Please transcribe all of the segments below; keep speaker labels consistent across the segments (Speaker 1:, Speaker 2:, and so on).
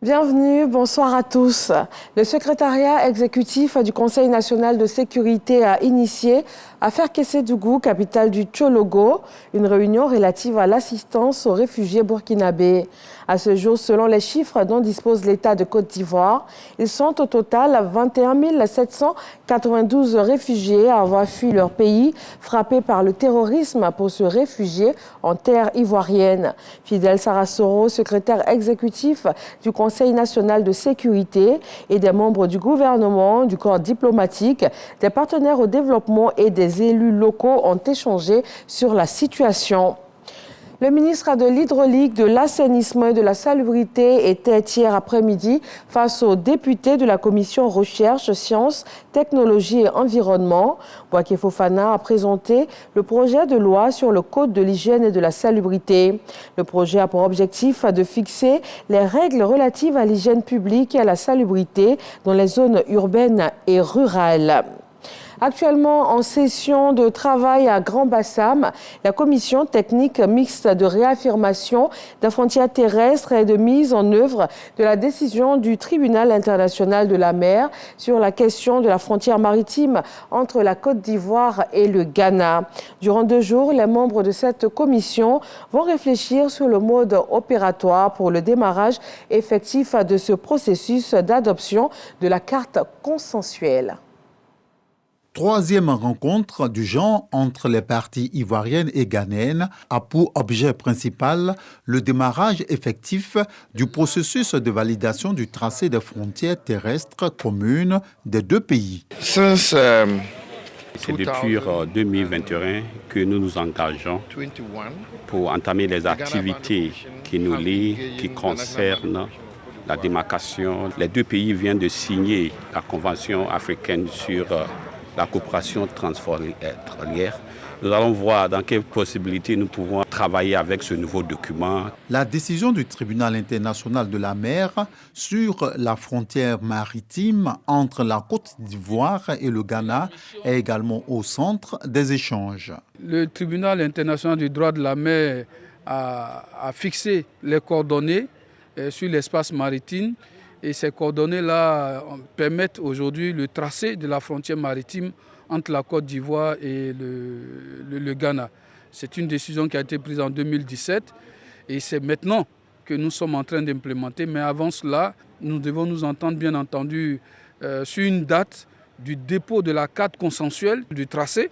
Speaker 1: Bienvenue, bonsoir à tous. Le secrétariat exécutif du Conseil national de sécurité a initié à Ferkessédougou, capitale du Tchologo, une réunion relative à l'assistance aux réfugiés burkinabés. À ce jour, selon les chiffres dont dispose l'État de Côte d'Ivoire, ils sont au total 21 792 réfugiés à avoir fui leur pays, frappés par le terrorisme pour se réfugier en terre ivoirienne. Fidel Sarasoro, secrétaire exécutif du Conseil national de sécurité et des membres du gouvernement, du corps diplomatique, des partenaires au développement et des élus locaux ont échangé sur la situation. Le ministre de l'Hydraulique, de l'Assainissement et de la Salubrité était hier après-midi face aux députés de la commission Recherche, Sciences, Technologie et Environnement. Bouaké Fofana a présenté le projet de loi sur le Code de l'hygiène et de la salubrité. Le projet a pour objectif de fixer les règles relatives à l'hygiène publique et à la salubrité dans les zones urbaines et rurales. Actuellement en session de travail à Grand-Bassam, la commission technique mixte de réaffirmation des frontières terrestres et de mise en œuvre de la décision du tribunal international de la mer sur la question de la frontière maritime entre la Côte d'Ivoire et le Ghana. Durant 2 jours, les membres de cette commission vont réfléchir sur le mode opératoire pour le démarrage effectif de ce processus d'adoption de la carte consensuelle.
Speaker 2: Troisième rencontre du genre entre les parties ivoiriennes et ghanéennes a pour objet principal le démarrage effectif du processus de validation du tracé des frontières terrestres communes des 2 pays.
Speaker 3: C'est depuis 2021 que nous nous engageons pour entamer les activités qui nous lient, qui concernent la démarcation. Les 2 pays viennent de signer la Convention africaine sur la coopération transfrontalière. Nous allons voir dans quelles possibilités nous pouvons travailler avec ce nouveau document.
Speaker 2: La décision du tribunal international de la mer sur la frontière maritime entre la Côte d'Ivoire et le Ghana est également au centre des échanges.
Speaker 4: Le tribunal international du droit de la mer a fixé les coordonnées sur l'espace maritime. Et ces coordonnées-là permettent aujourd'hui le tracé de la frontière maritime entre la Côte d'Ivoire et le Ghana. C'est une décision qui a été prise en 2017 et c'est maintenant que nous sommes en train d'implémenter. Mais avant cela, nous devons nous entendre bien entendu sur une date du dépôt de la carte consensuelle du tracé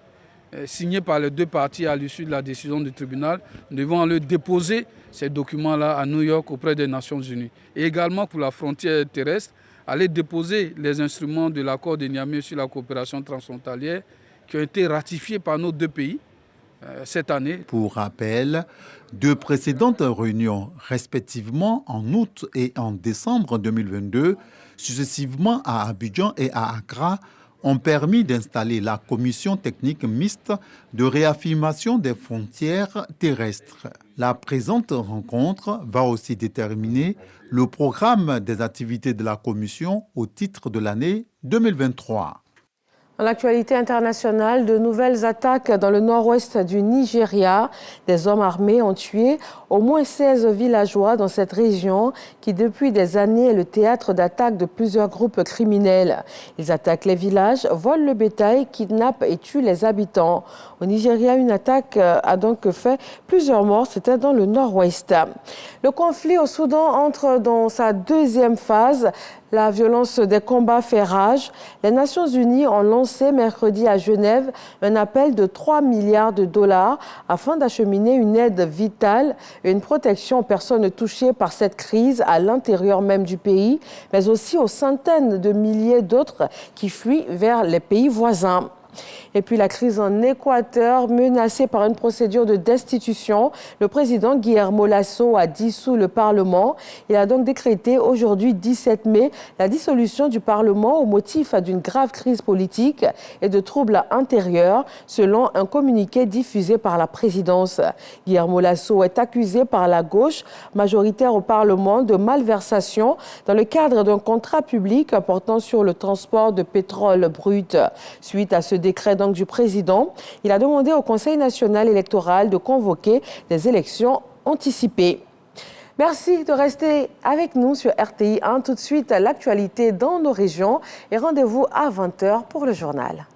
Speaker 4: signée par les 2 parties à l'issue de la décision du tribunal. Nous devons aller déposer ces documents-là à New York auprès des Nations Unies. Et également pour la frontière terrestre, aller déposer les instruments de l'accord de Niamey sur la coopération transfrontalière qui ont été ratifiés par nos 2 pays cette année.
Speaker 2: Pour rappel, 2 précédentes réunions, respectivement en août et en décembre 2022, successivement à Abidjan et à Accra, ont permis d'installer la commission technique mixte de réaffirmation des frontières terrestres. La présente rencontre va aussi déterminer le programme des activités de la commission au titre de l'année 2023.
Speaker 1: Dans l'actualité internationale, de nouvelles attaques dans le nord-ouest du Nigeria. Des hommes armés ont tué au moins 16 villageois dans cette région qui, depuis des années, est le théâtre d'attaques de plusieurs groupes criminels. Ils attaquent les villages, volent le bétail, kidnappent et tuent les habitants. Au Nigeria, une attaque a donc fait plusieurs morts. C'était dans le nord-ouest. Le conflit au Soudan entre dans sa 2e phase. La violence des combats fait rage. Les Nations Unies ont lancé mercredi à Genève un appel de 3 milliards de dollars afin d'acheminer une aide vitale et une protection aux personnes touchées par cette crise à l'intérieur même du pays, mais aussi aux centaines de milliers d'autres qui fuient vers les pays voisins. Et puis la crise en Équateur, menacée par une procédure de destitution. Le président Guillermo Lasso a dissous le Parlement. Il a donc décrété aujourd'hui, 17 mai, la dissolution du Parlement au motif d'une grave crise politique et de troubles intérieurs, selon un communiqué diffusé par la présidence. Guillermo Lasso est accusé par la gauche, majoritaire au Parlement, de malversation dans le cadre d'un contrat public portant sur le transport de pétrole brut. Suite à ce décret donc du président, il a demandé au Conseil national électoral de convoquer des élections anticipées. Merci de rester avec nous sur RTI 1. Tout de suite, l'actualité dans nos régions et rendez-vous à 20h pour le journal.